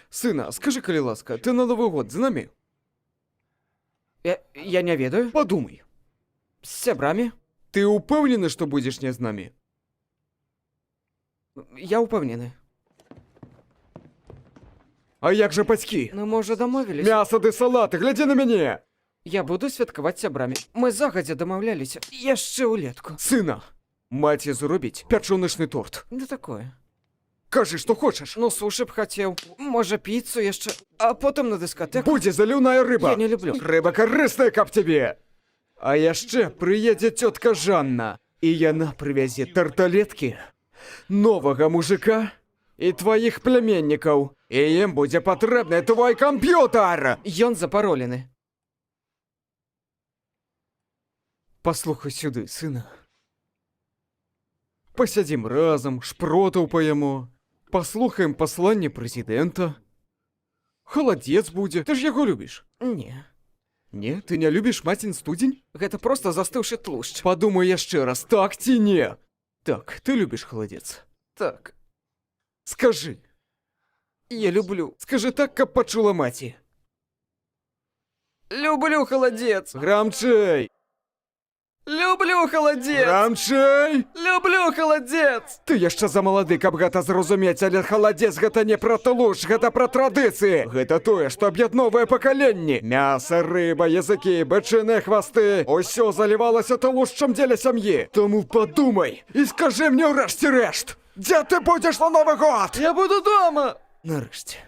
Сына, скажи, калі ласка, ты на Новый год з намі? Я не ведаю. Подумай. З сябрамі? Ты упэўнены, што будзеш не з намі? Я упэўнены. А як жа бацькі? Ну, можа, дамовіліся? Мяса ды салаты, глядзі на мяне! Я буду святкаваць сябрамі. Мы загадзя дамаўляліся. Яшчэ ўлетку. Сына, маці зробіць пячоночны торт. Да такое. Кажы, што хочаш. Ну, суши б хацеў. Можа, піцу яшчэ. А потым на дыскатэку. Будзе заліўная рыба. Я не люблю. Рыба карысная, каб цябе. А яшчэ прыедзе цётка Жанна, і яна прывязе тарталеткі, новага мужика і тваіх пляменнікаў. І ім будзе патрэбны твой камп'ютар. Ён запаролены. Паслухай сюды, сына. Пасядзім разам, шпротаў паяму, паслухаем пасланне прэзідэнта. Халадзец будзе, ты ж яго любіш. Не. Не, ты не любіш мацін студзень? Гэта проста застыўшы тлушч. Падумай яшчэ раз, так ці не? Так, ты любіш халадзец? Так. Скажы. Я люблю. Скажы так, каб пачула маці. Люблю халадзец. Грамчэй! Люблю халадзец. Грамчэй! Люблю халадзец. Ты яшчэ замалады, каб гэта зразумець, але халадзец гэта не пра тлушч, гэта пра традыцыі. Гэта тое, што аб'ядноўвае пакаленні. Мяса, рыба, языкі, бычыныя хвасты. Усё залівалася тлушчам дзеля сям'і. Таму падумай і скажы мне ўрэшце рэшт. Дзе ты будзеш на Новы год? Я буду дома. Нарэшце.